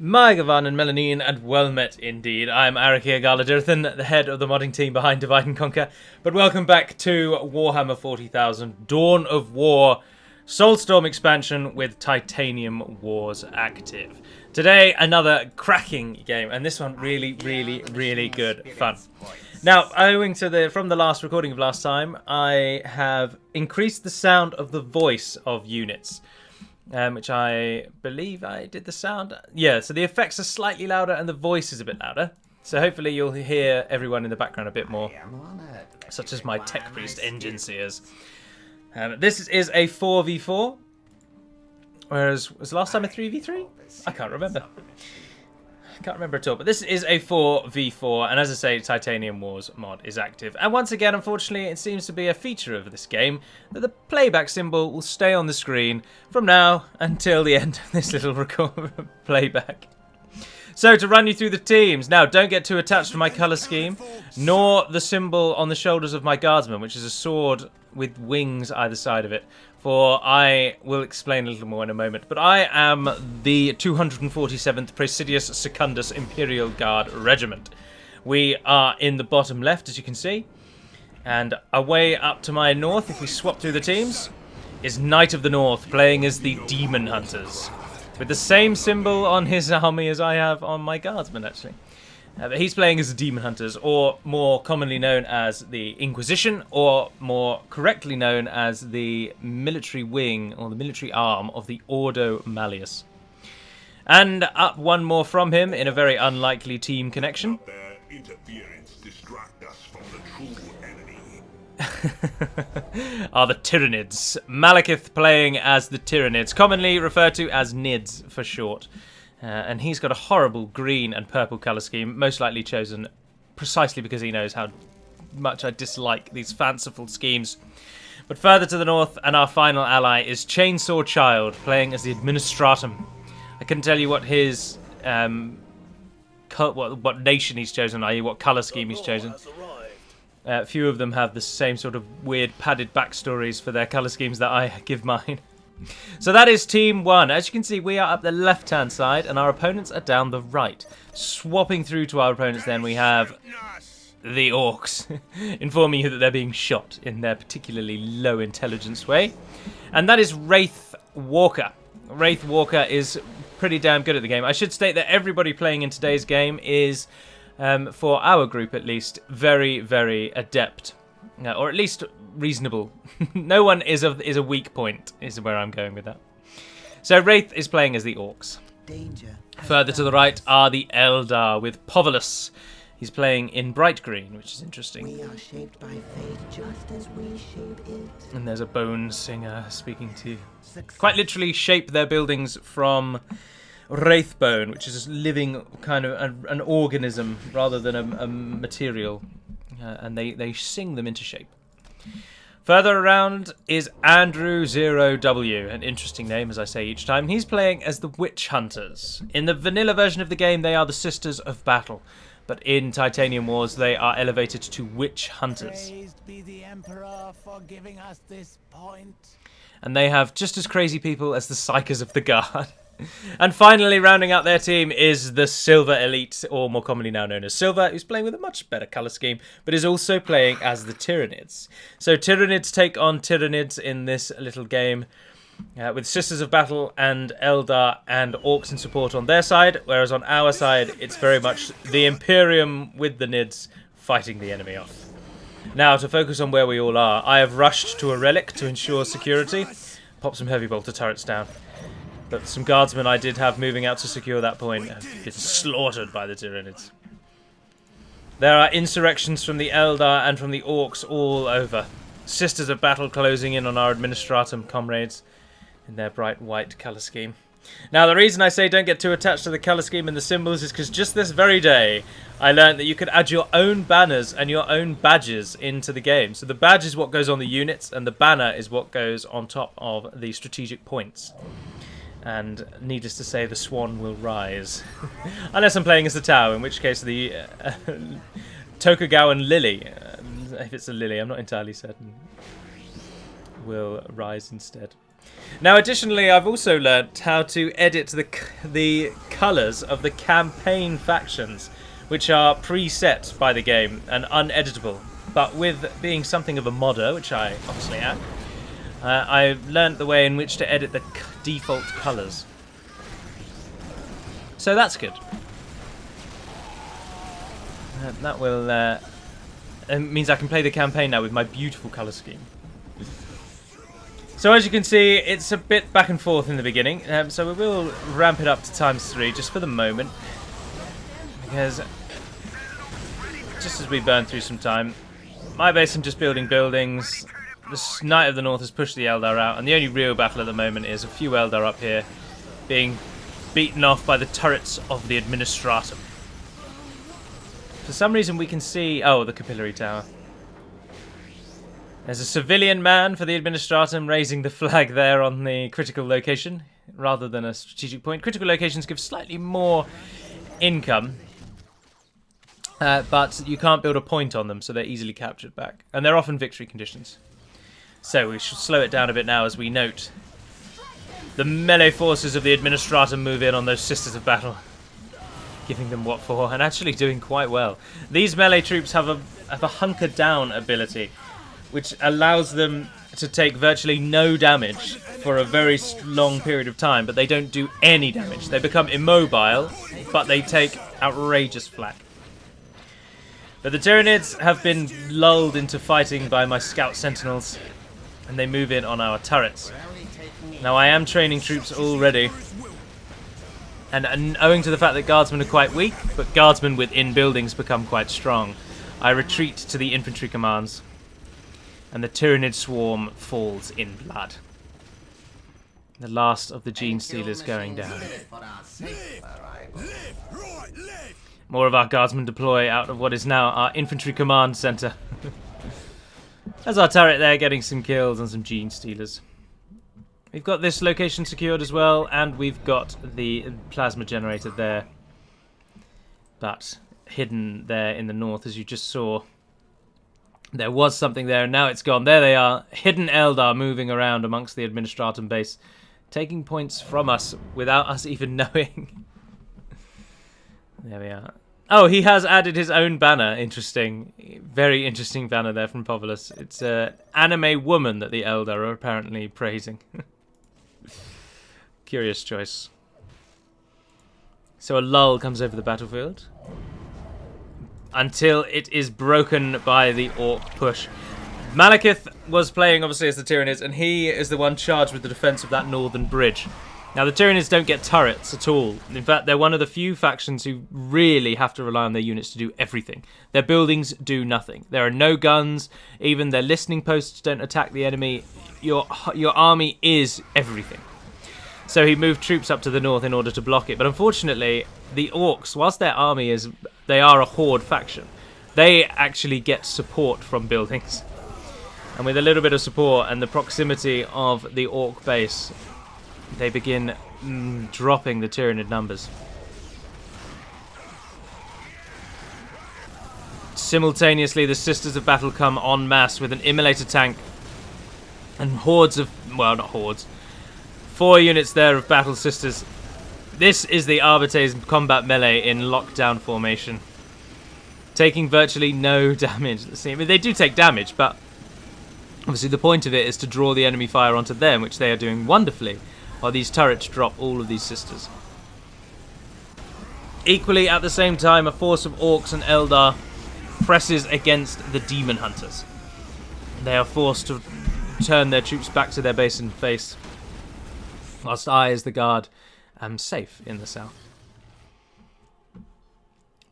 Magavan and Melanine, and well met indeed. I'm Arakia Galadirthan, the head of the modding team behind Divide and Conquer. But welcome back to Warhammer 40,000 Dawn of War Soulstorm expansion with Titanium Wars active. Today, another cracking game, and this one really good fun. Now, owing to from the last recording of last time, I have increased the sound of the voice of units. Which I believe I did the sound. Yeah, so the effects are slightly louder and the voice is a bit louder. So hopefully you'll hear everyone in the background a bit more, such as my tech priest engine seers. This is a 4v4, whereas was last time a 3v3? I can't remember. Can't remember at all, but this is a 4v4, and as I say, Titanium Wars mod is active. And once again, unfortunately, it seems to be a feature of this game that the playback symbol will stay on the screen from now until the end of this little playback. So, to run you through the teams. Now, don't get too attached to my colour scheme, nor the symbol on the shoulders of my guardsman, which is a sword with wings either side of it, for I will explain a little more in a moment. But I am the 247th Praesidius Secundus Imperial Guard Regiment. We are in the bottom left, as you can see. And away up to my north, if we swap through the teams, is Knight of the North, playing as the Demon Hunters, with the same symbol on his army as I have on my guardsman, actually. But he's playing as the Demon Hunters, or more commonly known as the Inquisition, or more correctly known as the military wing, or the military arm of the Ordo Malleus. And up one more from him, in a very unlikely team connection. Their interference distract us from the true enemy. Are the Tyranids. Malekith playing as the Tyranids, commonly referred to as Nids for short. And he's got a horrible green and purple colour scheme, most likely chosen precisely because he knows how much I dislike these fanciful schemes. But further to the north, and our final ally is Chainsaw Child, playing as the Administratum. I couldn't tell you what his what nation he's chosen, i.e. what colour scheme he's chosen. Few of them have the same sort of weird padded backstories for their colour schemes that I give mine. So that is Team 1. As you can see, we are up the left-hand side, and our opponents are down the right. Swapping through to our opponents, then, we have the Orcs, informing you that they're being shot in their particularly low intelligence way. And that is Wraith Walker. Wraith Walker is pretty damn good at the game. I should state that everybody playing in today's game is, for our group at least, very adept. Or at least reasonable. No one is a weak point, is where I'm going with that. So Wraith is playing as the Orcs. Further to the right are the Eldar with Povolus. He's playing in bright green, which is interesting. We are shaped by fate just as we shape it. And there's a bone singer speaking to quite literally shape their buildings from Wraith bone, which is a living kind of an organism rather than a material. And they sing them into shape. Further around is Andrew 0W, an interesting name as I say each time. He's playing as the Witch Hunters. In the vanilla version of the game, they are the Sisters of Battle, but in Titanium Wars, they are elevated to Witch Hunters. Praised be the Emperor for giving us this point. And they have just as crazy people as the Psychers of the Guard. And finally, rounding out their team is the Silver Elite, or more commonly now known as Silver, who's playing with a much better colour scheme, but is also playing as the Tyranids. So Tyranids take on Tyranids in this little game, with Sisters of Battle and Eldar and Orcs in support on their side, whereas on our side, it's very much the Imperium with the Nids fighting the enemy off. Now, to focus on where we all are, I have rushed to a relic to ensure security. Pop some heavy bolter turrets down. But some guardsmen I did have moving out to secure that point have been slaughtered by the Tyranids. There are insurrections from the Eldar and from the Orcs all over. Sisters of Battle closing in on our Administratum comrades in their bright white colour scheme. Now, the reason I say don't get too attached to the colour scheme and the symbols is because just this very day I learned that you could add your own banners and your own badges into the game. So the badge is what goes on the units and the banner is what goes on top of the strategic points. And needless to say, the Swan will rise. Unless I'm playing as the Tau, in which case the Tokugawan Lily, if it's a Lily, I'm not entirely certain, will rise instead. Now, additionally, I've also learnt how to edit the colours of the campaign factions, which are preset by the game and uneditable. But with being something of a modder, which I obviously am, I've learnt the way in which to edit the default colours. So that's good. That will it means I can play the campaign now with my beautiful colour scheme. So as you can see, it's a bit back and forth in the beginning, so we will ramp it up to ×3 just for the moment, because just as we burn through some time, my base, I'm just building buildings. The Knight of the North has pushed the Eldar out, and the only real battle at the moment is a few Eldar up here being beaten off by the turrets of the Administratum. For some reason we can see... oh, the Capillary Tower. There's a civilian man for the Administratum raising the flag there on the critical location, rather than a strategic point. Critical locations give slightly more income, but you can't build a point on them, so they're easily captured back. And they're often victory conditions. So we should slow it down a bit now as we note the melee forces of the Administratum move in on those Sisters of Battle, giving them what for, and actually doing quite well. These melee troops have a hunker down ability, which allows them to take virtually no damage for a very long period of time, but they don't do any damage. They become immobile, but they take outrageous flak. But the Tyranids have been lulled into fighting by my scout sentinels, and they move in on our turrets. Now I am training troops already, and owing to the fact that guardsmen are quite weak, but guardsmen within buildings become quite strong, I retreat to the infantry commands, and the Tyrannid swarm falls in blood. The last of the Gene Stealers going down. More of our guardsmen deploy out of what is now our infantry command centre. There's our turret there getting some kills on some Gene Stealers. We've got this location secured as well, and we've got the plasma generator there. But hidden there in the north, as you just saw. There was something there, and now it's gone. There they are, hidden Eldar moving around amongst the Administratum base, taking points from us without us even knowing. There we are. Oh, he has added his own banner. Interesting. Very interesting banner there from Povulus. It's an anime woman that the Eldar are apparently praising. Curious choice. So a lull comes over the battlefield until it is broken by the Orc push. Malekith was playing, obviously, as the Tyranids, and he is the one charged with the defense of that northern bridge. Now, the Tyranids don't get turrets at all. In fact, they're one of the few factions who really have to rely on their units to do everything. Their buildings do nothing. There are no guns. Even their listening posts don't attack the enemy. Your army is everything. So he moved troops up to the north in order to block it. But unfortunately, the Orcs, whilst their army is... they are a horde faction, they actually get support from buildings. And with a little bit of support and the proximity of the Orc base, they begin dropping the Tyranid numbers. Simultaneously, the Sisters of Battle come en masse with an immolator tank and hordes of... well, not hordes. 4 units there of Battle Sisters. This is the Arbites combat melee in lockdown formation, taking virtually no damage. I mean, they do take damage, but obviously the point of it is to draw the enemy fire onto them, which they are doing wonderfully, while these turrets drop all of these Sisters. Equally, at the same time, a force of Orcs and Eldar presses against the Demon Hunters. They are forced to turn their troops back to their base and face, whilst I, as the guard, am safe in the south.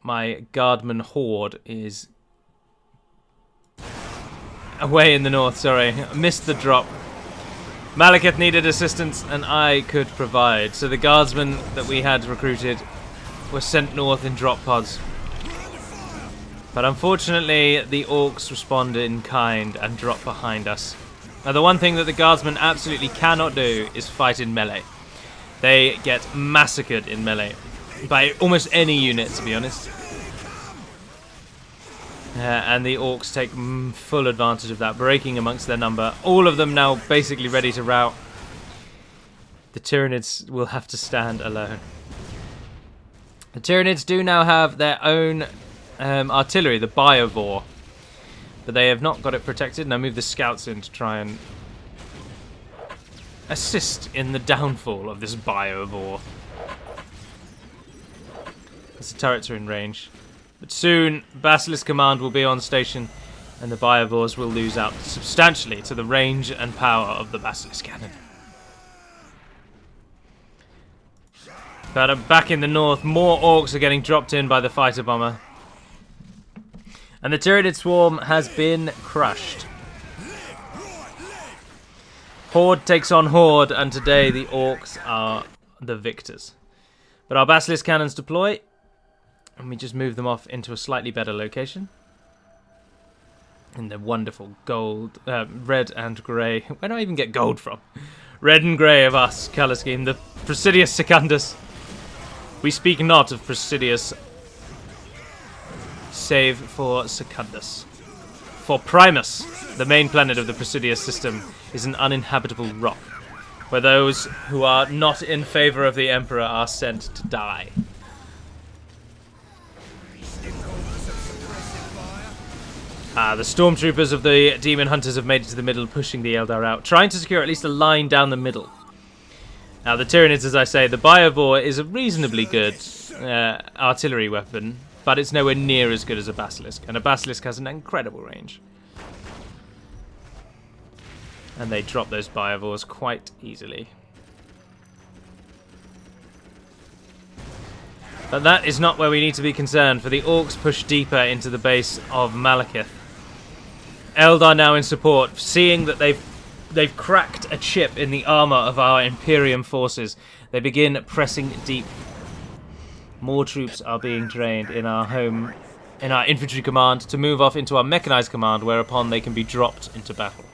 My guardman horde is away in the north, sorry. I missed the drop. Malekith needed assistance, and I could provide. So the guardsmen that we had recruited were sent north in drop pods. But unfortunately, the Orcs respond in kind and drop behind us. Now, the one thing that the guardsmen absolutely cannot do is fight in melee. They get massacred in melee by almost any unit, to be honest. And the Orcs take full advantage of that, breaking amongst their number. All of them now basically ready to rout. The Tyranids will have to stand alone. The Tyranids do now have their own artillery, the Biovore, but they have not got it protected. Now move the scouts in to try and assist in the downfall of this Biovore. As the turrets are in range. But soon, Basilisk Command will be on station, and the Biovores will lose out substantially to the range and power of the Basilisk Cannon. But back in the north, more orcs are getting dropped in by the fighter bomber. And the Tyranid swarm has been crushed. Horde takes on Horde, and today the orcs are the victors. But our Basilisk cannons deploy, and we just move them off into a slightly better location. In the wonderful gold, red and grey. Where do I even get gold from? Red and grey of us, colour scheme. The Presidius Secundus. We speak not of Presidius, save for Secundus. For Primus, the main planet of the Presidius system, is an uninhabitable rock, where those who are not in favour of the Emperor are sent to die. The stormtroopers of the Demon Hunters have made it to the middle, pushing the Eldar out, trying to secure at least a line down the middle. Now, the Tyranids, as I say, the Biovore is a reasonably good artillery weapon, but it's nowhere near as good as a Basilisk, and a Basilisk has an incredible range. And they drop those Biovores quite easily. But that is not where we need to be concerned, for the Orcs push deeper into the base of Malekith. Eldar now in support, seeing that they've cracked a chip in the armour of our Imperium forces. They begin pressing deep. More troops are being trained in our infantry command to move off into our mechanized command, whereupon they can be dropped into battle.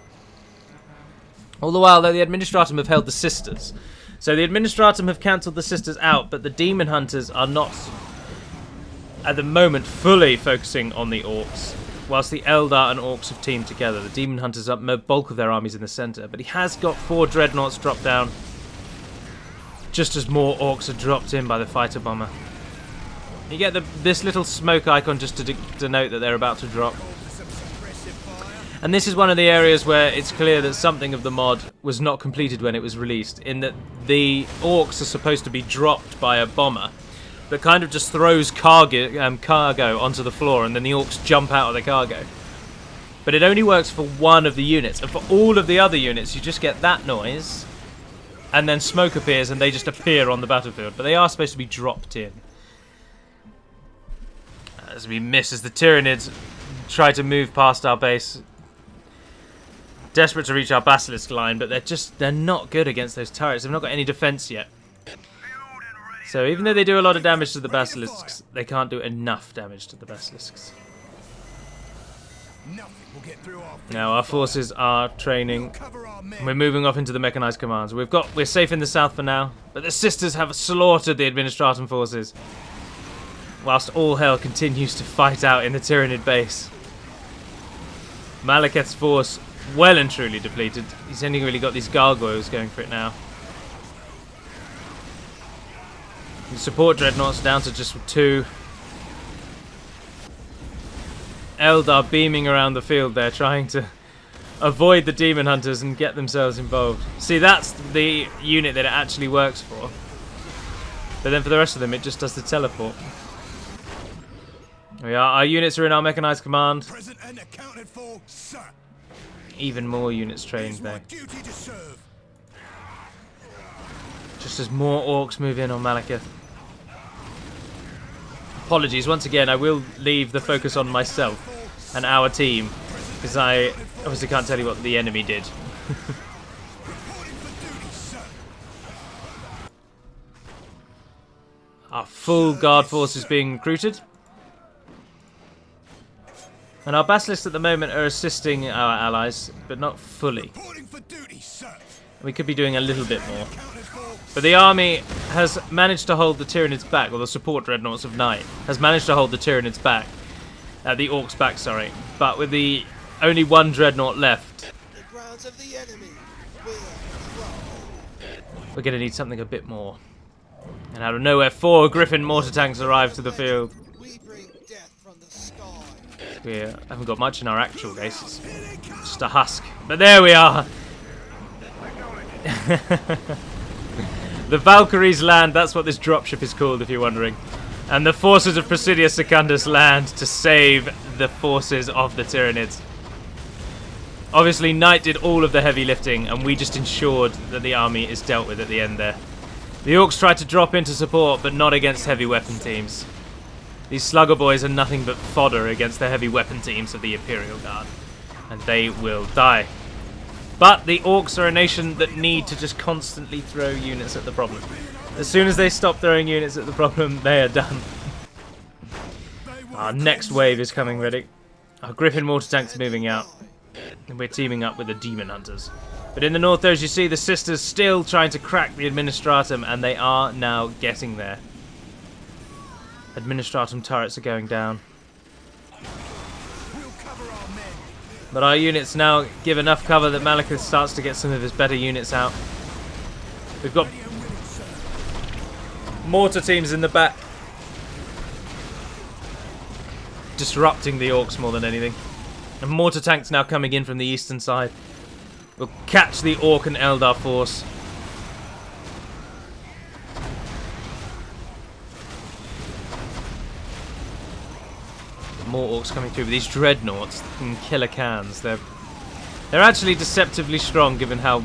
All the while, though, the Administratum have held the Sisters. So the Administratum have cancelled the Sisters out, but the Demon Hunters are not, at the moment, fully focusing on the Orcs. Whilst the Eldar and Orcs have teamed together, the Demon Hunters have the bulk of their armies in the centre, but he has got 4 Dreadnoughts dropped down, just as more Orcs are dropped in by the fighter bomber. You get this little smoke icon just to denote that they're about to drop. And this is one of the areas where it's clear that something of the mod was not completed when it was released, in that the Orcs are supposed to be dropped by a bomber that kind of just throws cargo onto the floor, and then the Orcs jump out of the cargo. But it only works for one of the units, and for all of the other units you just get that noise, and then smoke appears and they just appear on the battlefield. But they are supposed to be dropped in. As we miss, as the Tyranids try to move past our base, desperate to reach our Basilisk line, but they're not good against those turrets. They've not got any defense yet. So even though they do a lot of damage to the Basilisks, they can't do enough damage to the Basilisks. Now our forces are training. We're moving off into the mechanized commands. We're safe in the south for now, but the Sisters have slaughtered the Administratum forces, whilst all hell continues to fight out in the Tyranid base. Malekith's force well and truly depleted. He's only really got these gargoyles going for it now. The support Dreadnoughts down to just 2. Eldar beaming around the field there, trying to avoid the Demon Hunters and get themselves involved. See, that's the unit that it actually works for. But then for the rest of them, it just does the teleport. Our units are in our mechanized command. Present and accounted for, sir. Even more units trained there. Just as more Orcs move in on Malekith. Apologies, once again, I will leave the focus on myself and our team, because I obviously can't tell you what the enemy did. Our full guard force is being recruited. And our Basilisks at the moment are assisting our allies, but not fully. We could be doing a little bit more. But the army has managed to hold the Tyranids back, or the support Dreadnoughts of Night has managed to hold the Tyranids back. The Orcs back, sorry. But with the only 1 Dreadnought left, we're going to need something a bit more. And out of nowhere, 4 Griffin mortar tanks arrive to the field. We bring death from the sky. We haven't got much in our actual base. It's just a husk. But there we are. The Valkyries land. That's what this dropship is called, if you're wondering. And the forces of Presidius Secundus land to save the forces of the Tyranids. Obviously, Knight did all of the heavy lifting, and we just ensured that the army is dealt with at the end there. The Orcs tried to drop into support, but not against heavy weapon teams. These Slugger Boys are nothing but fodder against the heavy weapon teams of the Imperial Guard, and they will die. But the Orcs are a nation that need to just constantly throw units at the problem. As soon as they stop throwing units at the problem, they are done. Our next wave is coming ready. Our Griffin mortar tanks are moving out, and we're teaming up with the Demon Hunters. But in the north, as you see, the Sisters still trying to crack the Administratum, and they are now getting there. Administratum turrets are going down. But our units now give enough cover that Malekith starts to get some of his better units out. We've got mortar teams in the back, disrupting the Orcs more than anything. And mortar tanks now coming in from the eastern side. We'll catch the Orc and Eldar force. More Orcs coming through with these dreadnoughts and killer cans. They're actually deceptively strong given how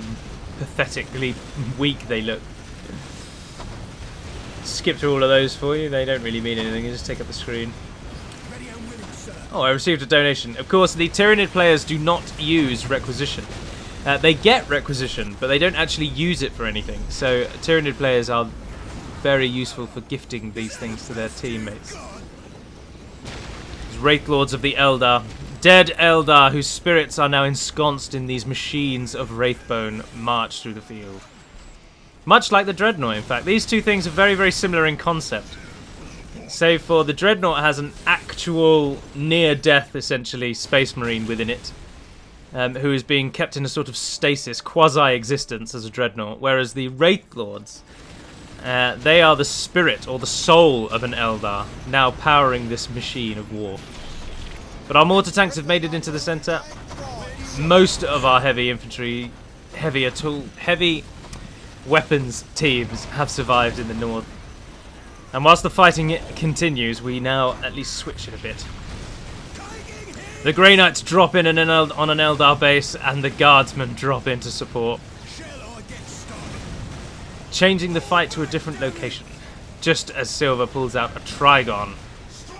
pathetically weak they look. Skip through all of those for you. They don't really mean anything. You just take up the screen. Oh, I received a donation. Of course, the Tyranid players do not use Requisition. They get Requisition, but they don't actually use it for anything. So Tyranid players are very useful for gifting these things to their teammates. Wraith Lords of the Eldar. Dead Eldar whose spirits are now ensconced in these machines of Wraithbone march through the field. Much like the Dreadnought, in fact. These two things are very, very similar in concept. Save for the Dreadnought has an actual near-death, essentially, Space Marine within it. Who is being kept in a sort of stasis, quasi-existence as a Dreadnought. Whereas the Wraith Lords, they are the spirit or the soul of an Eldar, now powering this machine of war. But our mortar tanks have made it into the centre. Most of our heavy infantry, heavy weapons teams have survived in the north. And whilst the fighting continues, we now at least switch it a bit. The Grey Knights drop in on an Eldar base, and the Guardsmen drop in to support. Changing the fight to a different location, just as Silver pulls out a Trigon,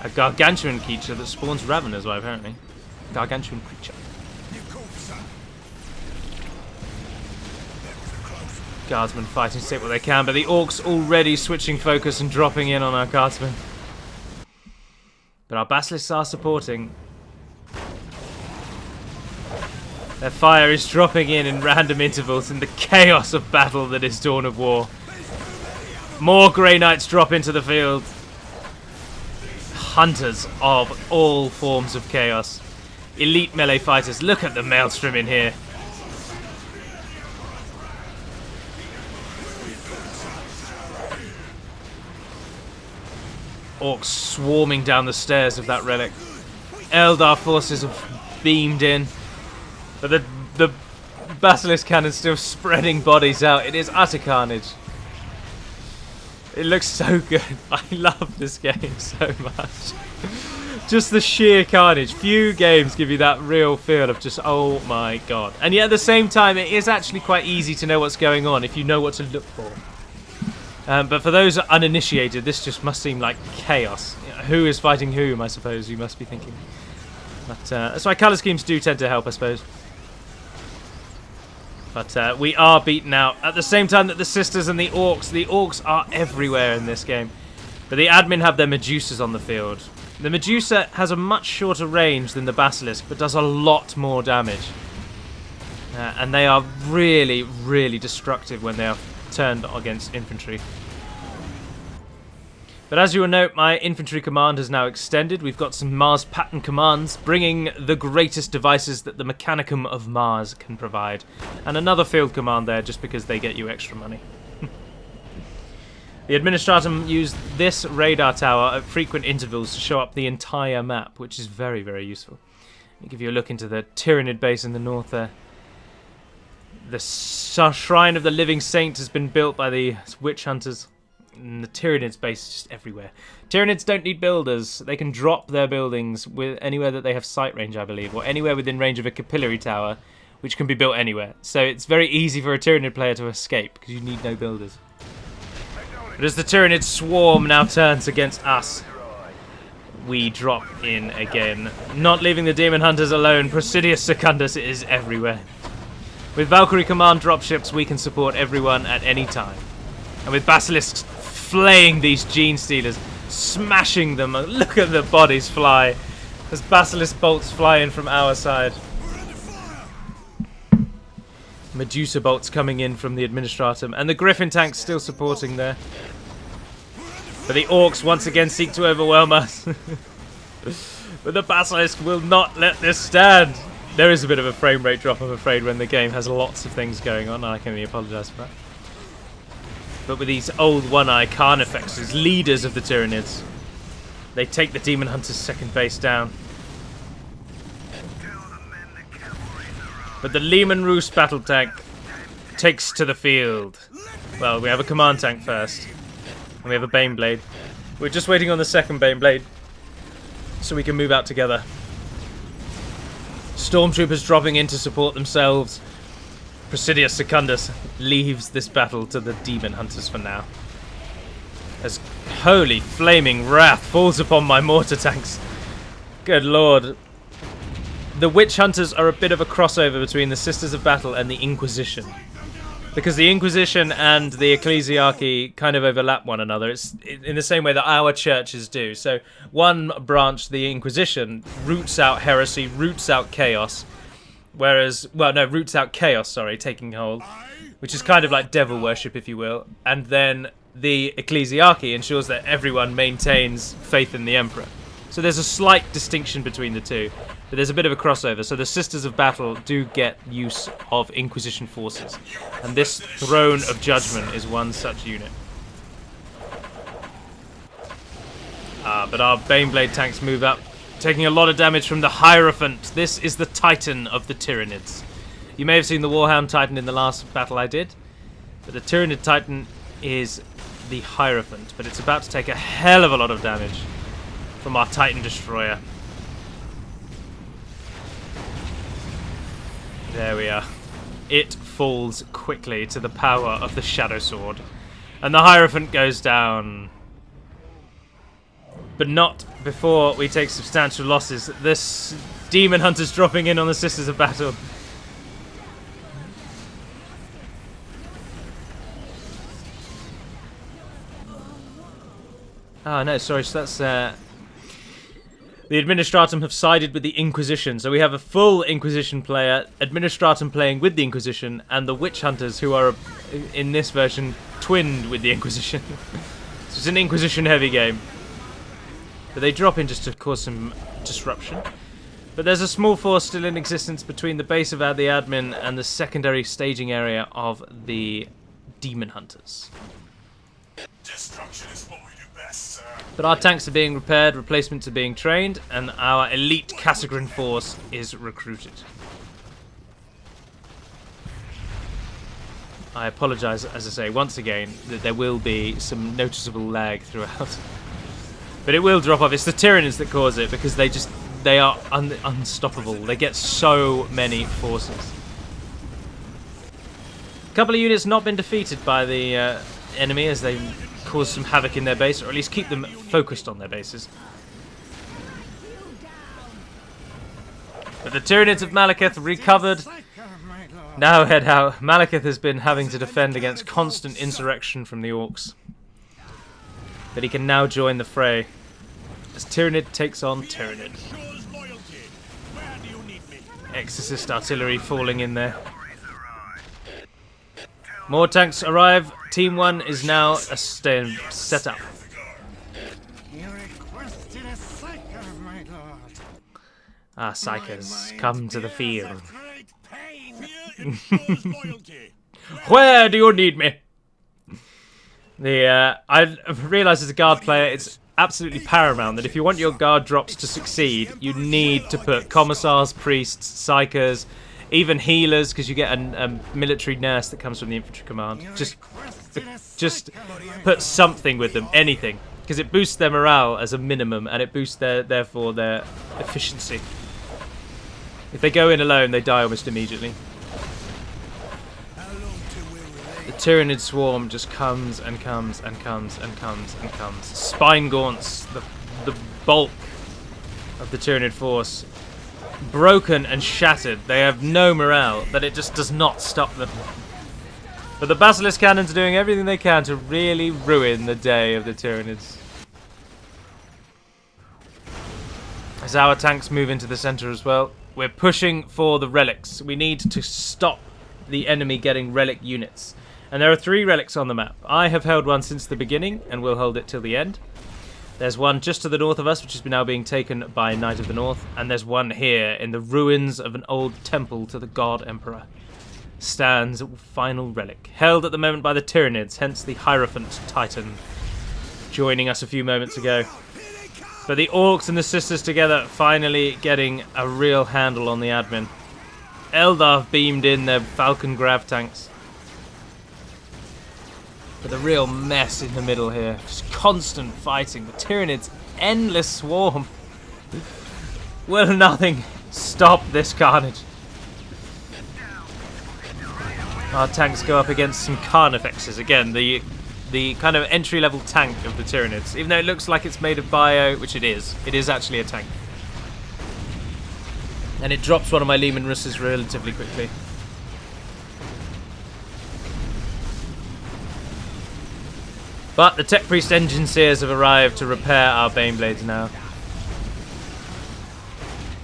a gargantuan creature that spawns Raveners, well, apparently. Gargantuan creature. Guardsmen fighting to take what they can, but the Orcs already switching focus and dropping in on our Guardsmen. But our Basilisks are supporting. Their fire is dropping in random intervals in the chaos of battle that is Dawn of War. More Grey Knights drop into the field. Hunters of all forms of chaos. Elite melee fighters. Look at the maelstrom in here. Orcs swarming down the stairs of that relic. Eldar forces have beamed in. But the Basilisk Cannon's still spreading bodies out. It is utter carnage. It looks so good. I love this game so much. Just the sheer carnage. Few games give you that real feel of just, oh my god. And yet at the same time, it is actually quite easy to know what's going on if you know what to look for. But for those uninitiated, this just must seem like chaos. Who is fighting whom, I suppose, you must be thinking. But that's why colour schemes do tend to help, I suppose. But we are beaten out. At the same time that the Sisters and the Orcs are everywhere in this game. But the admin have their Medusas on the field. The Medusa has a much shorter range than the Basilisk, but does a lot more damage. And they are really, really destructive when they are turned against infantry. But as you will note, my infantry command has now extended. We've got some Mars pattern commands, bringing the greatest devices that the Mechanicum of Mars can provide. And another field command there, just because they get you extra money. The Administratum use this radar tower at frequent intervals to show up the entire map, which is very, very useful. I'll give you a look into the Tyrannid base in the north there. The Shrine of the Living Saint has been built by the Witch Hunters. And the Tyrannid's base is just everywhere. Tyrannids don't need builders. They can drop their buildings with anywhere that they have sight range, I believe, or anywhere within range of a capillary tower, which can be built anywhere. So it's very easy for a Tyrannid player to escape, because you need no builders. But as the Tyrannid swarm now turns against us, we drop in again. Not leaving the Demon Hunters alone, Presidius Secundus is everywhere. With Valkyrie command dropships, we can support everyone at any time. And with Basilisks flaying these Gene Stealers, smashing them, look at the bodies fly as Basilisk bolts fly in from our side. Medusa bolts coming in from the Administratum, and the Griffin tanks still supporting there. But the Orcs once again seek to overwhelm us. But the Basilisk will not let this stand. There is a bit of a frame rate drop, I'm afraid, when the game has lots of things going on. I can only apologise for that. But with these old one-eye Carnifexes, as leaders of the Tyrannids, they take the Demon Hunter's second base down. But the Lehman Roost battle tank takes to the field. Well, we have a command tank first. And we have a Baneblade. We're just waiting on the second Baneblade so we can move out together. Stormtroopers dropping in to support themselves. Presidius Secundus leaves this battle to the Demon Hunters for now. As holy flaming wrath falls upon my mortar tanks. Good lord. The Witch Hunters are a bit of a crossover between the Sisters of Battle and the Inquisition. Because the Inquisition and the Ecclesiarchy kind of overlap one another. It's in the same way that our churches do. So one branch, the Inquisition, roots out heresy, roots out chaos. Whereas, well, no, roots out chaos, sorry, taking hold. Which is kind of like devil worship, if you will. And then the Ecclesiarchy ensures that everyone maintains faith in the Emperor. So there's a slight distinction between the two, but there's a bit of a crossover. So the Sisters of Battle do get use of Inquisition forces, and this Throne of Judgment is one such unit. But our Baneblade tanks move up, taking a lot of damage from the Hierophant. This is the Titan of the Tyrannids. You may have seen the Warhound Titan in the last battle I did, but the Tyrannid Titan is the Hierophant, but it's about to take a hell of a lot of damage from our Titan Destroyer. There we are. It falls quickly to the power of the Shadow Sword. And the Hierophant goes down. But not before we take substantial losses. This Demon Hunter's dropping in on the Sisters of Battle. Oh no, sorry, so that's the Administratum have sided with the Inquisition, so we have a full Inquisition player, Administratum playing with the Inquisition, and the Witch Hunters, who are, in this version, twinned with the Inquisition. So it's an Inquisition-heavy game. But they drop in just to cause some disruption. But there's a small force still in existence between the base of the admin and the secondary staging area of the Demon Hunters. Destruction is what we do best, sir. But our tanks are being repaired, replacements are being trained, and our elite Casagran force is recruited. I apologise, as I say, once again, that there will be some noticeable lag throughout. But it will drop off. It's the Tyrannids that cause it, because they are unstoppable. They get so many forces. A couple of units not been defeated by the enemy as they cause some havoc in their base, or at least keep them focused on their bases. But the Tyrannids of Malekith recovered. Now head out. Malekith has been having to defend against constant insurrection from the Orcs. But he can now join the fray as Tyrannid takes on Tyrannid. Exorcist artillery falling in there. More tanks arrive. Team 1 is now set up. Ah, Psychers, come to the field. Where do you need me? I realised as a guard player, it's absolutely paramount that if you want your guard drops to succeed, you need to put commissars, priests, psychers, even healers, because you get a military nurse that comes from the infantry command. Just put something with them, anything, because it boosts their morale as a minimum, and it boosts therefore their efficiency. If they go in alone, they die almost immediately. The Tyrannid swarm just comes and comes and comes and comes and comes. Spine gaunts the bulk of the Tyrannid force. Broken and shattered. They have no morale, but it just does not stop them. But the Basilisk Cannons are doing everything they can to really ruin the day of the Tyrannids. As our tanks move into the centre as well, we're pushing for the relics. We need to stop the enemy getting relic units. And there are 3 relics on the map. I have held one since the beginning, and will hold it till the end. There's one just to the north of us, which is now being taken by Knight of the North. And there's one here, in the ruins of an old temple to the God Emperor. Stands a final relic, held at the moment by the Tyrannids, hence the Hierophant Titan, joining us a few moments ago. But the Orcs and the Sisters together finally getting a real handle on the admin. Eldar beamed in their Falcon Grav tanks. But the real mess in the middle here. Just constant fighting. The Tyrannids' endless swarm. Will nothing stop this carnage? Our tanks go up against some Carnifexes. Again, the kind of entry-level tank of the Tyrannids. Even though it looks like it's made of bio, which it is. It is actually a tank. And it drops one of my Lehman Russes relatively quickly. But the Tech Priest Engine Seers have arrived to repair our Baneblades now.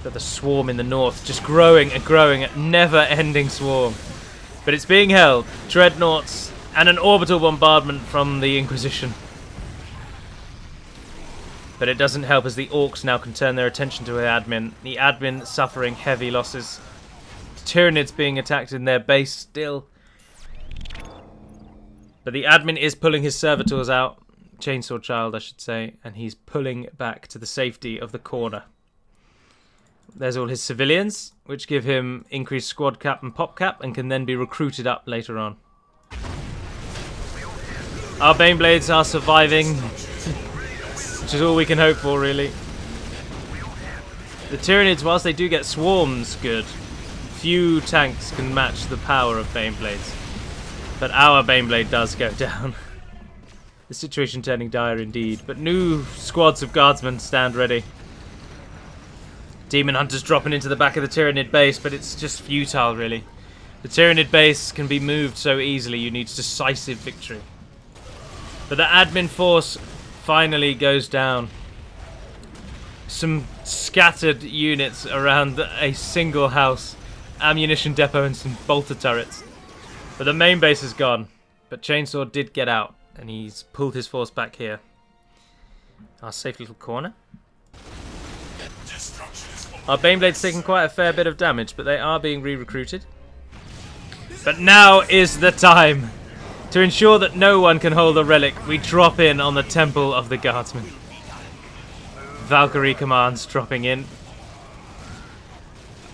Got the swarm in the north, just growing and growing, a never-ending swarm. But it's being held. Dreadnoughts and an orbital bombardment from the Inquisition. But it doesn't help as the Orcs now can turn their attention to the admin. The admin suffering heavy losses. The Tyranids being attacked in their base still. But the admin is pulling his servitors out. Chainsaw Child, I should say. And he's pulling back to the safety of the corner. There's all his civilians, which give him increased squad cap and pop cap, and can then be recruited up later on. Our Baneblades are surviving, which is all we can hope for, really. The Tyranids, whilst they do get swarms good, few tanks can match the power of Baneblades. But our Baneblade does go down. The situation turning dire indeed, but new squads of guardsmen stand ready. Demon Hunters dropping into the back of the Tyrannid base, but it's just futile, really. The Tyrannid base can be moved so easily, you need decisive victory. But the admin force finally goes down. Some scattered units around a single house. Ammunition depot and some bolter turrets. But the main base is gone. But Chainsaw did get out, and he's pulled his force back here. Our safe little corner. Our Baneblade's taking quite a fair bit of damage, but they are being re-recruited. But now is the time. To ensure that no one can hold a relic, we drop in on the Temple of the Guardsmen. Valkyrie commands dropping in.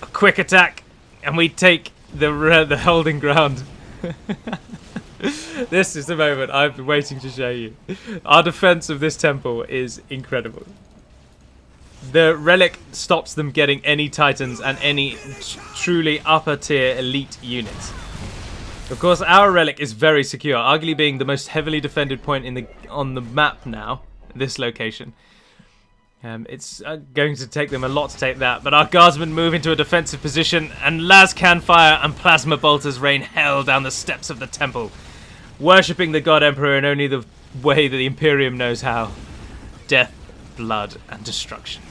A quick attack, and we take the holding ground. This is the moment I've been waiting to show you. Our defense of this temple is incredible. The relic stops them getting any titans and any truly upper tier elite units. Of course, our relic is very secure, arguably being the most heavily defended point on the map now, this location. It's going to take them a lot to take that, but our guardsmen move into a defensive position, and Lascan fire and plasma bolters rain hell down the steps of the temple, worshipping the God Emperor in only the way that the Imperium knows how. Death, blood, and destruction.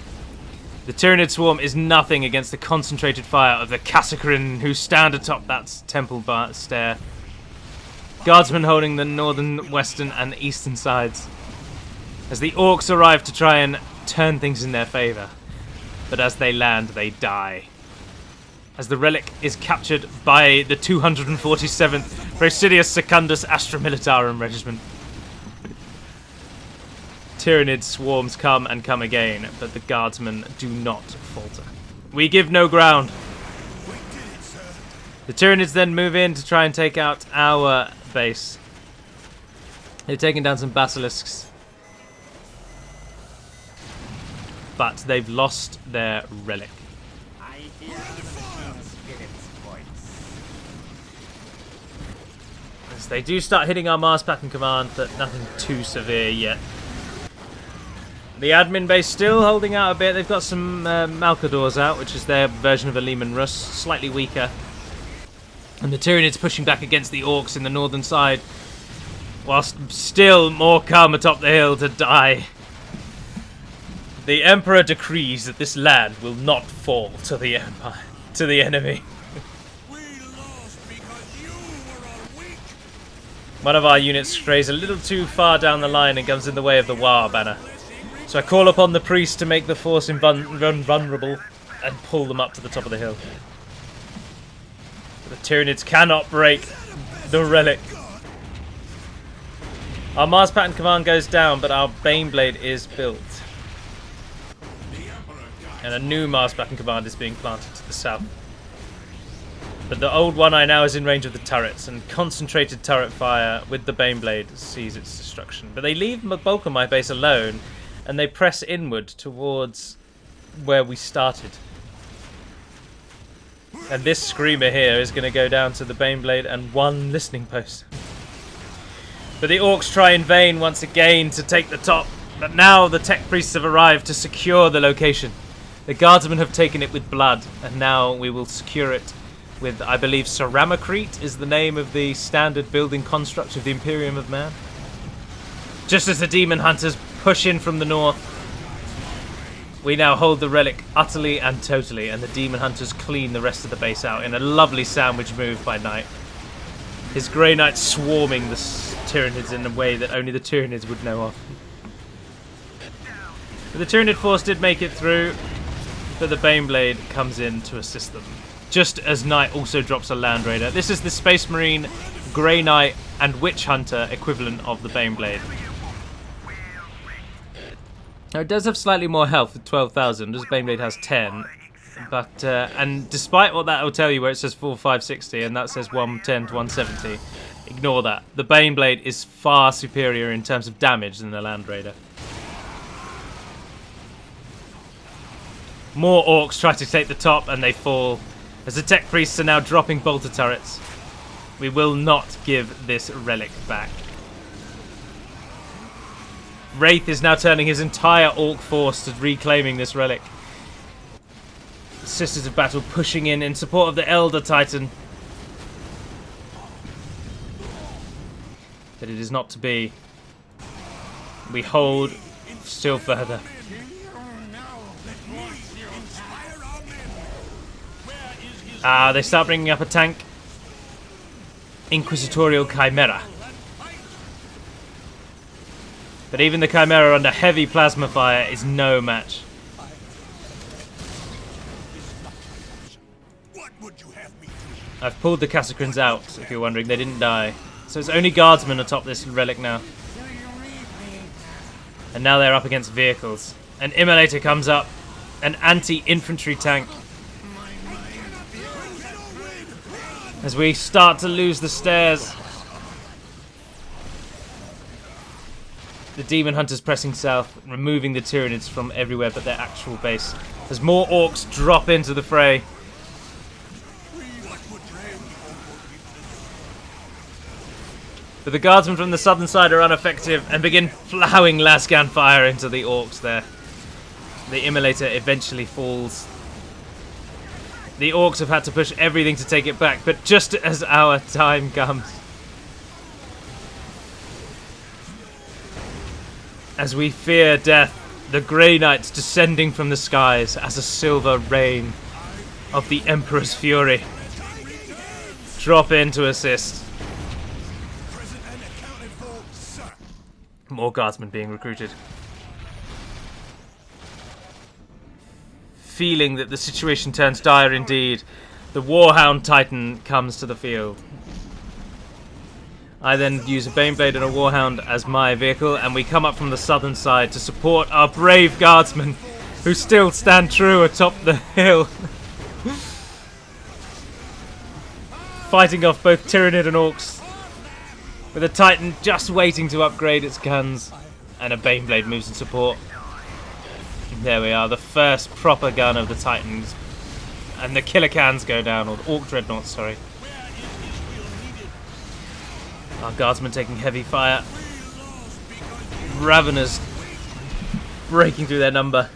The Tyrannid swarm is nothing against the concentrated fire of the Kasakrin who stand atop that temple stair. Guardsmen holding the northern, western, and eastern sides. As the Orcs arrive to try and turn things in their favour. But as they land, they die. As the relic is captured by the 247th Praesidius Secundus Astra Militarum Regiment. Tyrannid swarms come and come again, but the guardsmen do not falter. We give no ground. The Tyrannids then move in to try and take out our base. They've taken down some basilisks, but they've lost their relic. As they do start hitting our Mars pattern command, but nothing too severe yet. The admin base still holding out a bit. They've got some Malcadors out, which is their version of a Lehman Russ, slightly weaker. And the Tyranids pushing back against the Orcs in the northern side, whilst still more come atop the hill to die. The Emperor decrees that this land will not fall to the Empire, to the enemy. We lost because you were all weak. One of our units strays a little too far down the line and comes in the way of the War banner. So I call upon the priest to make the force invulnerable and pull them up to the top of the hill. The Tyranids cannot break the relic. Our Mars pattern command goes down, but our Baneblade is built. And a new Mars pattern command is being planted to the south. But the old one I now is in range of the turrets, and concentrated turret fire with the Baneblade sees its destruction. But they leave the bulk of my base alone, and they press inward towards where we started. And this screamer here is going to go down to the Baneblade and one listening post. But the Orcs try in vain once again to take the top. But now the tech priests have arrived to secure the location. The guardsmen have taken it with blood, and now we will secure it with, I believe, ceramacrete is the name of the standard building construct of the Imperium of Man. Just as the Demon Hunters push in from the north, we now hold the relic utterly and totally, and the Demon Hunters clean the rest of the base out in a lovely sandwich move by Knight. His Grey Knight swarming the Tyranids in a way that only the Tyranids would know of. But the Tyranid force did make it through, but the Baneblade comes in to assist them. Just as Knight also drops a Land Raider. This is the Space Marine, Grey Knight, and Witch Hunter equivalent of the Baneblade. Now it does have slightly more health with 12,000, as Baneblade has 10. But and despite what that will tell you, where it says 4560 and that says 110 to 170, ignore that. The Baneblade is far superior in terms of damage than the Land Raider. More Orcs try to take the top and they fall, as the Tech Priests are now dropping bolter turrets. We will not give this relic back. Wraith is now turning his entire Orc force to reclaiming this relic. The Sisters of Battle pushing in support of the Elder Titan. But it is not to be. We hold still further. They start bringing up a tank. Inquisitorial Chimera. But even the Chimera under heavy plasma fire is no match. I've pulled the Casacrins out, if you're wondering. They didn't die. So it's only guardsmen atop this relic now. And now they're up against vehicles. An Immolator comes up. An anti-infantry tank. As we start to lose the stairs. The Demon Hunters pressing south, removing the Tyranids from everywhere but their actual base. As more Orcs drop into the fray. But the guardsmen from the southern side are ineffective and begin plowing lascan fire into the Orcs there. The Immolator eventually falls. The Orcs have had to push everything to take it back, but just as our time comes, as we fear death, the Grey Knights descending from the skies as a silver rain of the Emperor's fury drop in to assist. More guardsmen being recruited. Feeling that the situation turns dire indeed, the Warhound Titan comes to the field. I then use a Baneblade and a Warhound as my vehicle, and we come up from the southern side to support our brave guardsmen who still stand true atop the hill. Fighting off both Tyrannid and Orcs, with a Titan just waiting to upgrade its guns, and a Baneblade moves in support. There we are, the first proper gun of the Titans, and the Killer Cans go down, or the Orc Dreadnoughts, sorry. Our guardsmen taking heavy fire. Raveners breaking through their number.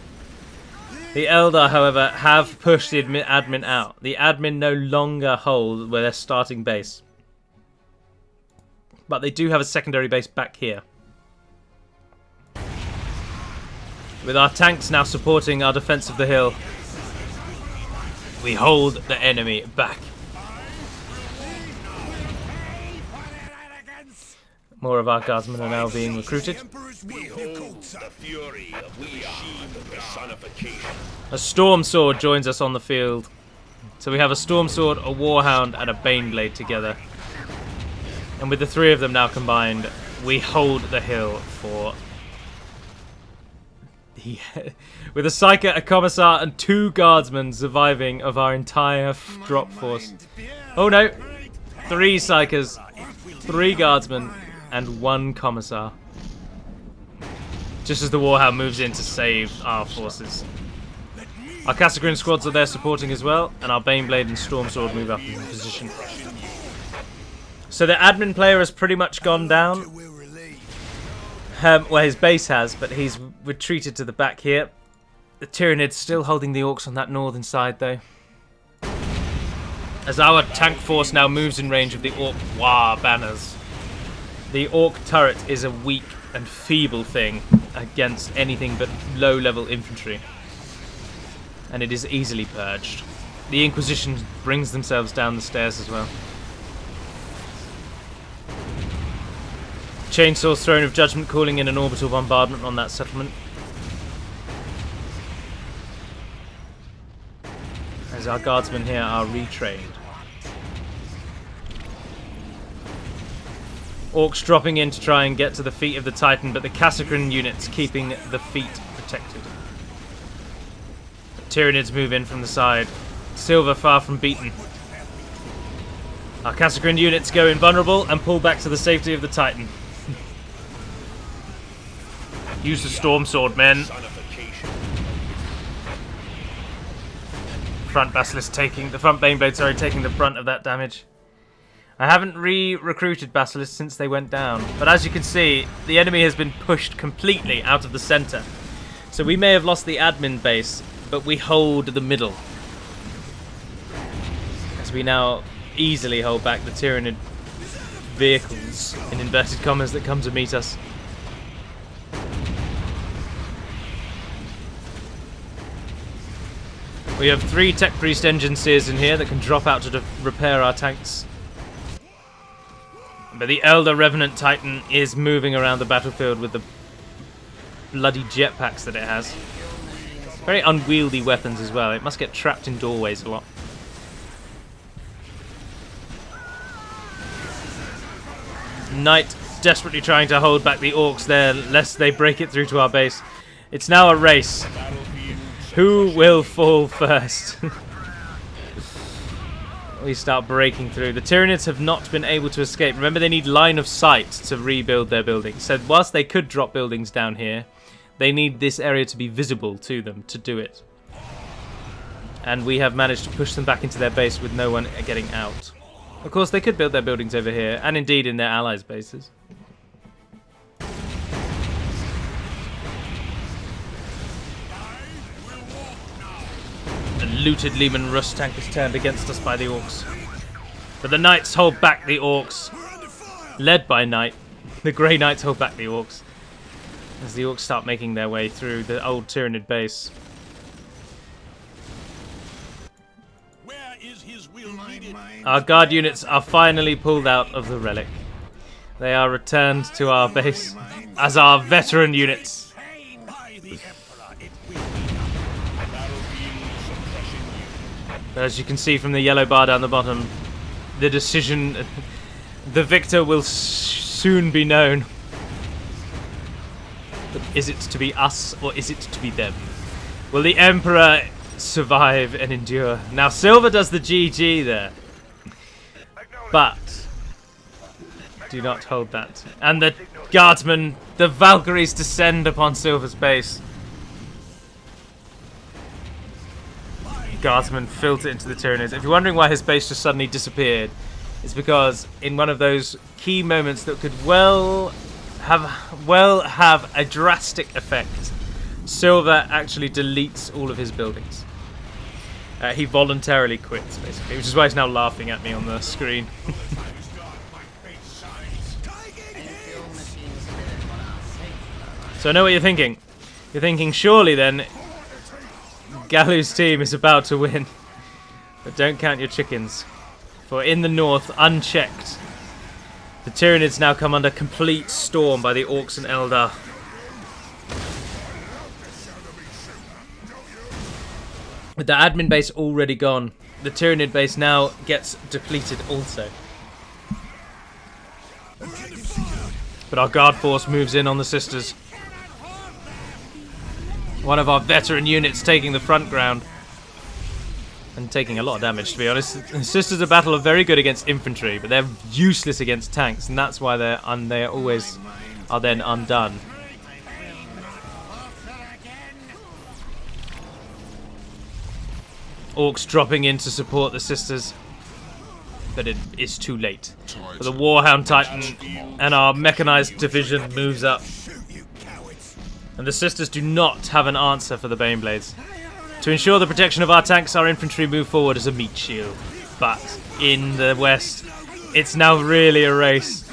The Eldar, however, have pushed the admin out. The admin no longer hold where their starting base. But they do have a secondary base back here. With our tanks now supporting our defense of the hill, we hold the enemy back. More of our guardsmen are now being recruited. Behold the fury of the personification. A Storm Sword joins us on the field. So we have a Storm Sword, a Warhound, and a Baneblade together. And with the three of them now combined, we hold the hill for... with a Psyker, a Commissar, and 2 guardsmen surviving of our entire drop force. Oh no! 3 Psykers, 3 guardsmen, and 1 Commissar. Just as the Warhound moves in to save our forces. Our Casagrin squads are there supporting as well, and our Baneblade and Storm Sword move up in position. So the admin player has pretty much gone down. Well, his base has, but he's retreated to the back here. The Tyrannid's still holding the Orcs on that northern side, though. As our tank force now moves in range of the Orc War banners. The Orc turret is a weak and feeble thing against anything but low-level infantry. And it is easily purged. The Inquisition brings themselves down the stairs as well. Chainsaw's Throne of Judgment calling in an orbital bombardment on that settlement. As our guardsmen here are retrained. Orcs dropping in to try and get to the feet of the Titan, but the Casagrin units keeping the feet protected. The Tyranids move in from the side. Silver far from beaten. Our Casagrin units go invulnerable and pull back to the safety of the Titan. Use the Storm Sword, men. Front Basilisk taking the front Baneblade, sorry, taking the brunt of that damage. I haven't re-recruited Basilisk since they went down, but as you can see, the enemy has been pushed completely out of the center. So we may have lost the admin base, but we hold the middle. As we now easily hold back the Tyrannid vehicles, in inverted commas, that come to meet us. We have 3 Tech Priest engine seers in here that can drop out to repair our tanks. But the Elder Revenant Titan is moving around the battlefield with the bloody jetpacks that it has. Very unwieldy weapons as well. It must get trapped in doorways a lot. Knight desperately trying to hold back the Orcs there, lest they break it through to our base. It's now a race. Who will fall first? We start breaking through. The Tyranids have not been able to escape. Remember, they need line of sight to rebuild their buildings. So whilst they could drop buildings down here, they need this area to be visible to them to do it. And we have managed to push them back into their base with no one getting out. Of course, they could build their buildings over here, and indeed in their allies' bases. The looted Lehman Russ tank is turned against us by the Orcs. But the Knights hold back the Orcs. Led by Knight. The Grey Knights hold back the Orcs. As the Orcs start making their way through the old Tyrannid base. Where is his will needed? Our guard units are finally pulled out of the relic. They are returned to our base as our veteran units. But as you can see from the yellow bar down the bottom, the decision The victor will soon be known. But is it to be us or is it to be them? Will the Emperor survive and endure? Now Silver does the GG there. But do not hold that. And the guardsmen, the Valkyries descend upon Silver's base. Guardsmen filter into the Tyrannous. If you're wondering why his base just suddenly disappeared, it's because in one of those key moments that could well have a drastic effect, Silver actually deletes all of his buildings. He voluntarily quits, basically, which is why he's now laughing at me on the screen. So I know what you're thinking. You're thinking, surely then, Galu's team is about to win. But don't count your chickens. For in the north, unchecked, the Tyranids now come under complete storm by the Orcs and Eldar. With the admin base already gone, the Tyranid base now gets depleted also. But our guard force moves in on the sisters. One of our veteran units taking the front ground. And taking a lot of damage, to be honest. The sisters of battle are very good against infantry, but they're useless against tanks, and that's why they always are then undone. Orcs dropping in to support the sisters, but it is too late. But the Warhound Titan and our mechanized division moves up. And the sisters do not have an answer for the Baneblades. To ensure the protection of our tanks, our infantry move forward as a meat shield. But in the west, it's now really a race.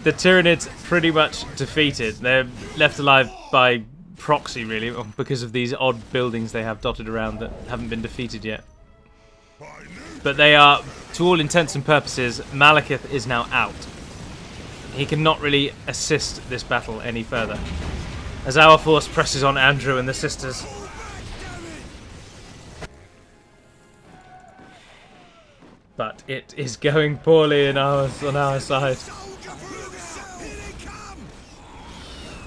The Tyranids pretty much defeated. They're left alive by proxy, really, because of these odd buildings they have dotted around that haven't been defeated yet. But they are, to all intents and purposes, Malekith is now out. He cannot really assist this battle any further, as our force presses on Andrew and the sisters. But it is going poorly on our side.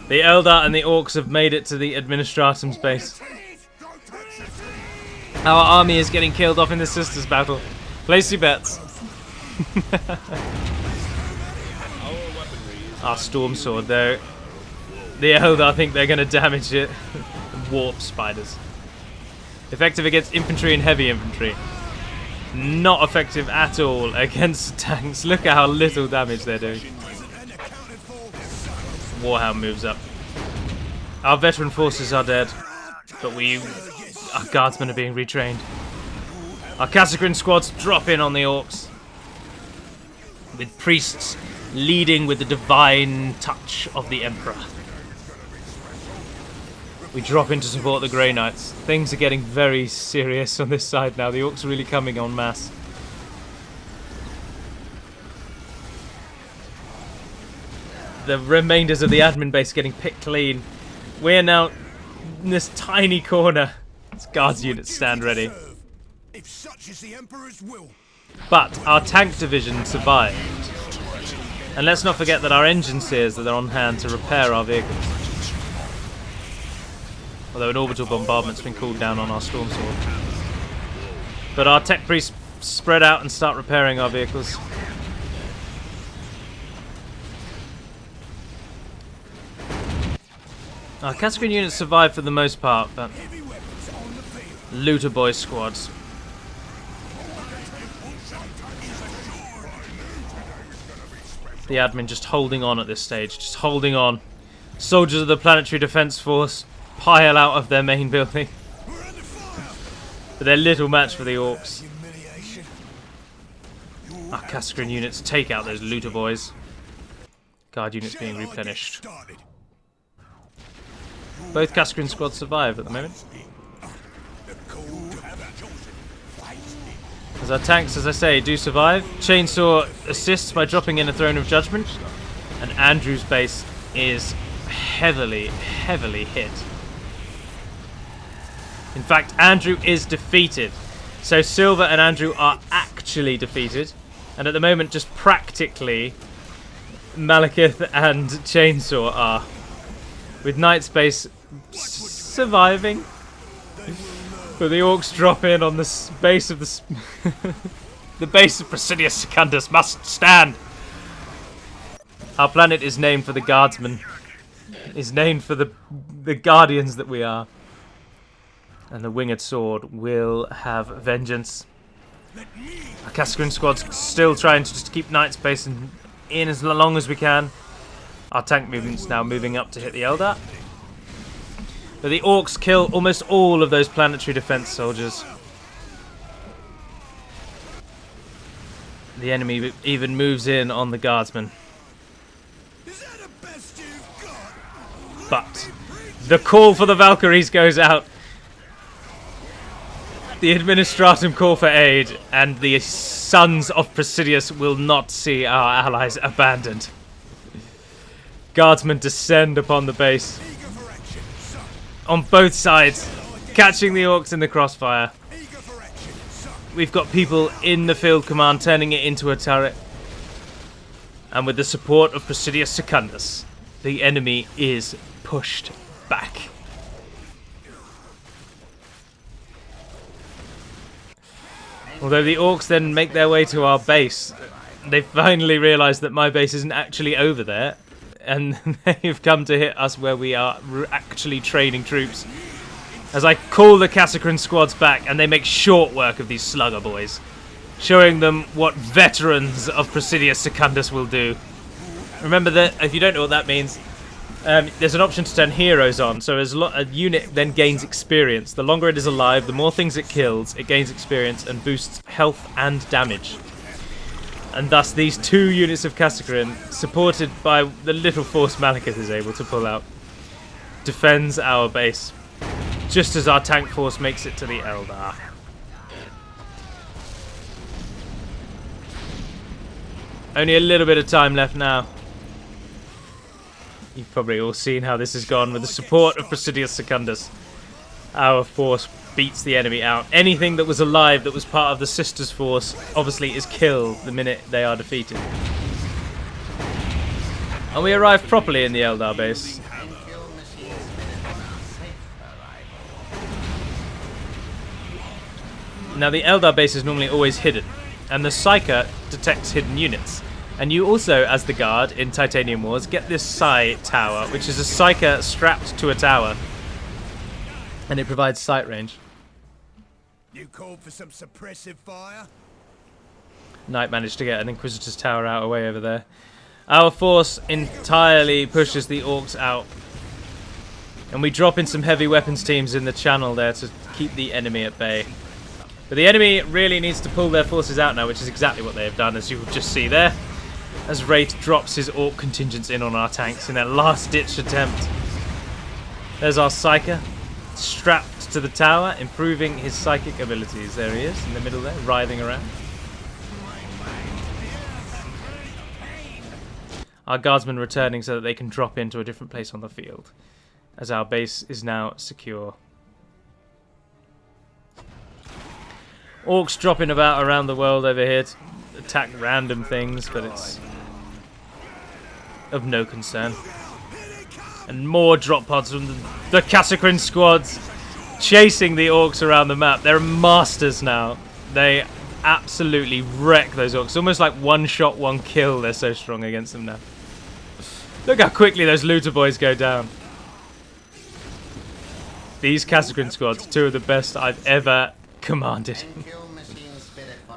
The Eldar and the Orcs have made it to the Administratum's base. Our army is getting killed off in the sisters' battle. Place your bets. Our Storm Sword, though. The Eldar think they're going to damage it. Warp spiders. Effective against infantry and heavy infantry. Not effective at all against tanks. Look at how little damage they're doing. Warhound moves up. Our veteran forces are dead, but our guardsmen are being retrained. Our Kasakrin squads drop in on the Orcs, with priests leading with the divine touch of the Emperor. We drop in to support the Grey Knights. Things are getting very serious on this side now. The Orcs are really coming en masse. The remainders of the admin base getting picked clean. We're now in this tiny corner. Its guards units stand ready. If such is the Emperor's will. But our tank division survived. And let's not forget that our engine seers are on hand to repair our vehicles. Although an orbital bombardment's been called down on our Storm Sword. But our tech priests spread out and start repairing our vehicles. Our Kasakrin units survived for the most part, but Looter Boy squads. The admin just holding on at this stage, just holding on. Soldiers of the Planetary Defense Force pile out of their main building. But they're little match for the Orcs. Our Kasakrin units take out those Looter Boys. Guard units being replenished. Both Kasakrin squads survive at the moment. As our tanks, as I say, do survive. Chainsaw assists by dropping in a Throne of Judgment. And Andrew's base is heavily, heavily hit. In fact, Andrew is defeated. So Silver and Andrew are actually defeated. And at the moment, just practically, Malekith and Chainsaw are. With Nightspace surviving. But the orcs drop in on the base of the... the base of Presidius Secundus must stand! Our planet is named for the guardsmen. Is named for the guardians that we are. And the winged sword will have vengeance. Our Cascarin squad's still trying to just keep Nightspace in as long as we can. Our tank movement's now moving up to hit the Eldar. But the orcs kill almost all of those planetary defense soldiers. The enemy even moves in on the guardsmen. But the call for the Valkyries goes out. The Administratum call for aid, and the sons of Presidius will not see our allies abandoned. Guardsmen descend upon the base. On both sides, catching the orcs in the crossfire. We've got people in the field command turning it into a turret. And with the support of Presidius Secundus, the enemy is pushed back. Although the orcs then make their way to our base, they finally realise that my base isn't actually over there, and they've come to hit us where we are actually training troops. As I call the Casacrin squads back, and they make short work of these slugger boys, showing them what veterans of Presidius Secundus will do. Remember that, if you don't know what that means, there's an option to turn heroes on, so as a unit then gains experience. The longer it is alive, the more things it kills, it gains experience and boosts health and damage. And thus these 2 units of Casacrin, supported by the little force Malekith is able to pull out, defends our base, just as our tank force makes it to the Eldar. Only a little bit of time left now. You've probably all seen how this has gone with the support of Presidius Secundus. Our force beats the enemy out. Anything that was alive that was part of the Sisters' force obviously is killed the minute they are defeated. And we arrive properly in the Eldar base. Now the Eldar base is normally always hidden, and the Psyker detects hidden units. And you also, as the guard in Titanium Wars, get this Psi Tower, which is a Psyker strapped to a tower. And it provides sight range. You called for some suppressive fire? Knight managed to get an Inquisitor's Tower out away over there. Our force entirely pushes the orcs out. And we drop in some heavy weapons teams in the channel there to keep the enemy at bay. But the enemy really needs to pull their forces out now, which is exactly what they have done, as you will just see there. As Wraith drops his orc contingents in on our tanks in their last-ditch attempt. There's our Psyker, strapped to the tower, improving his psychic abilities. There he is, in the middle there, writhing around. Our guardsmen returning so that they can drop into a different place on the field, as our base is now secure. Orcs dropping about around the world over here to attack random things, but it's of no concern. And more drop pods from the Casacrin squads chasing the orcs around the map. They're masters now. They absolutely wreck those orcs. Almost like one shot, one kill. They're so strong against them now. Look how quickly those looter boys go down. These Casacrin squads, 2 of the best I've ever commanded.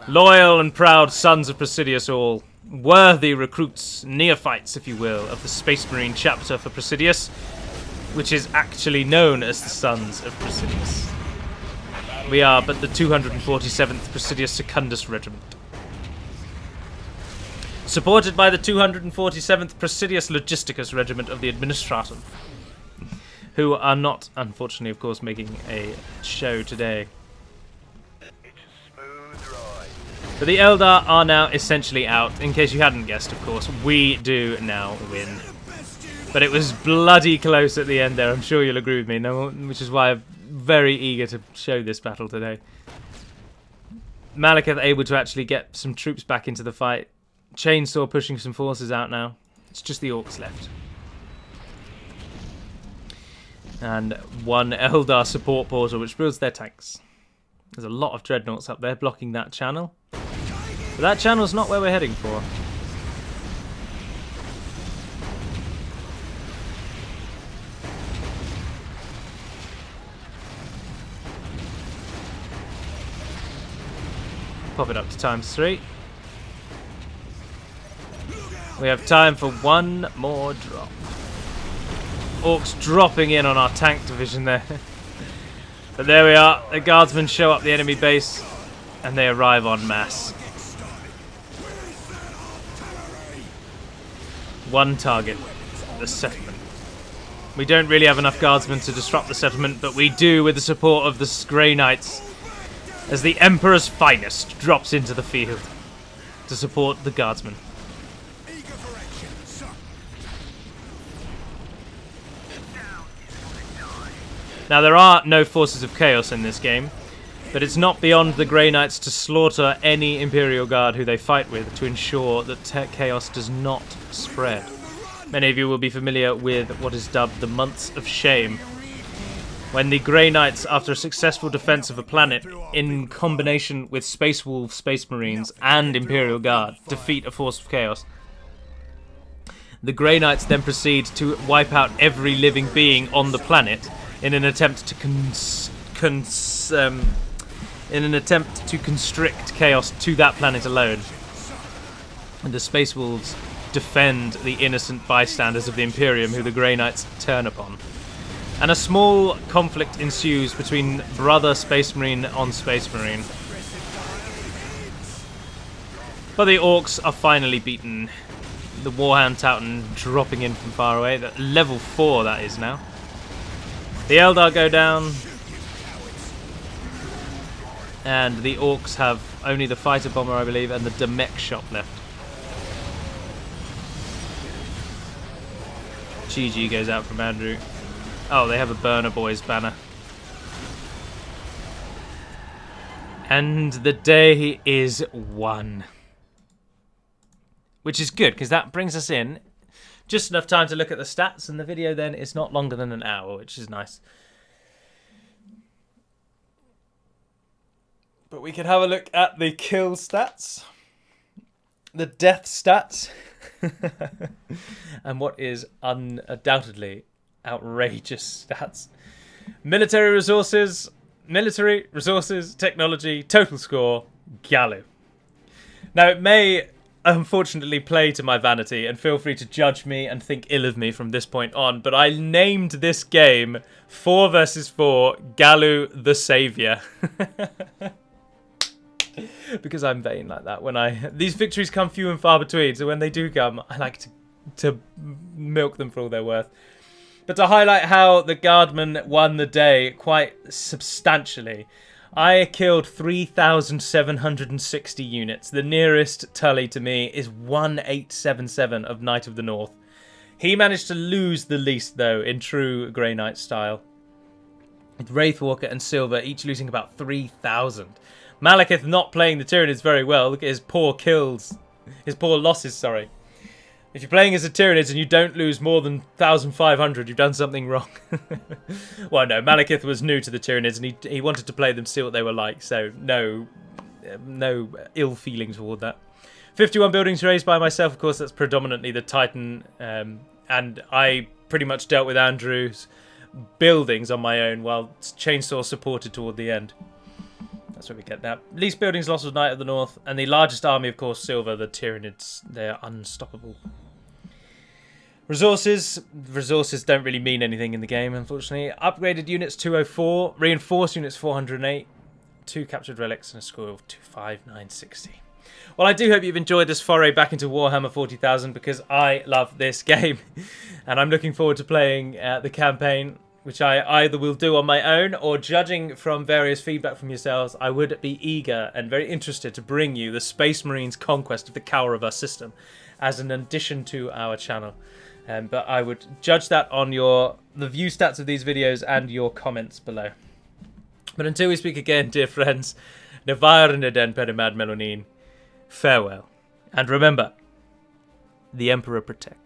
Loyal and proud sons of Presidius all. Worthy recruits, neophytes if you will, of the Space Marine chapter for Presidius, which is actually known as the Sons of Presidius. We are but the 247th Presidius Secundus Regiment. Supported by the 247th Presidius Logisticus Regiment of the Administratum, who are not, unfortunately, of course, making a show today. But the Eldar are now essentially out. In case you hadn't guessed, of course, we do now win. But it was bloody close at the end there, I'm sure you'll agree with me, which is why I'm very eager to show this battle today. Malekith able to actually get some troops back into the fight. Chainsaw pushing some forces out now. It's just the orcs left. And one Eldar support portal which builds their tanks. There's a lot of dreadnoughts up there blocking that channel. But that channel's not where we're heading for. Pop it up to ×3. We have time for one more drop. Orcs dropping in on our tank division there. But there we are. The guardsmen show up the enemy base and they arrive en masse. One target, the settlement. We don't really have enough guardsmen to disrupt the settlement, but we do with the support of the Grey Knights as the Emperor's finest drops into the field to support the guardsmen. Now there are no forces of chaos in this game, but it's not beyond the Grey Knights to slaughter any Imperial Guard who they fight with to ensure that chaos does not spread. Many of you will be familiar with what is dubbed the Months of Shame, when the Grey Knights, after a successful defense of a planet, in combination with Space Wolves, Space Marines, and Imperial Guard, defeat a force of chaos. The Grey Knights then proceed to wipe out every living being on the planet in an attempt to constrict chaos to that planet alone. And the Space Wolves defend the innocent bystanders of the Imperium who the Grey Knights turn upon. And a small conflict ensues between brother Space Marine on Space Marine. But the Orcs are finally beaten. The Warhound Tautan dropping in from far away. Level 4 that is now. The Eldar go down. And the Orcs have only the fighter bomber, I believe, and the Demek shot left. GG goes out from Andrew. Oh, they have a Burner Boys banner. And the day is won. Which is good, because that brings us in just enough time to look at the stats, and the video then is not longer than an hour, which is nice. But we can have a look at the kill stats, the death stats, and what is undoubtedly outrageous stats. Military resources, technology, total score, Galu. Now it may unfortunately play to my vanity, and feel free to judge me and think ill of me from this point on, but I named this game 4 vs 4 Galu the Saviour. Because I'm vain like that. These victories come few and far between, so when they do come, I like to milk them for all they're worth. But to highlight how the Guardmen won the day quite substantially, I killed 3,760 units. The nearest tally to me is 1877 of Knight of the North. He managed to lose the least, though, in true Grey Knight style, with Wraithwalker and Silver each losing about 3,000. Malekith not playing the Tyrannous very well. Look at his poor losses, sorry. If you're playing as a Tyrannous and you don't lose more than 1,500, you've done something wrong. Well, no, Malekith was new to the Tyrannous and he wanted to play them, see what they were like, so no ill feelings toward that. 51 buildings raised by myself, of course, that's predominantly the Titan, and I pretty much dealt with Andrew's buildings on my own, while Chainsaw supported toward the end. That's where we get that. Least buildings lost was Knight of the North, and the largest army, of course, Silver, the Tyranids. They're unstoppable. Resources don't really mean anything in the game, unfortunately. Upgraded units 204, reinforced units 408, 2 captured relics, and a score of 25960. Well, I do hope you've enjoyed this foray back into Warhammer 40,000, because I love this game, and I'm looking forward to playing the campaign, which I either will do on my own, or judging from various feedback from yourselves, I would be eager and very interested to bring you the Space Marines conquest of the Kauravas system as an addition to our channel. But I would judge that on the view stats of these videos and your comments below. But until we speak again, dear friends, Nevarne den Pedimad Melonin. Farewell. And remember, the Emperor protects.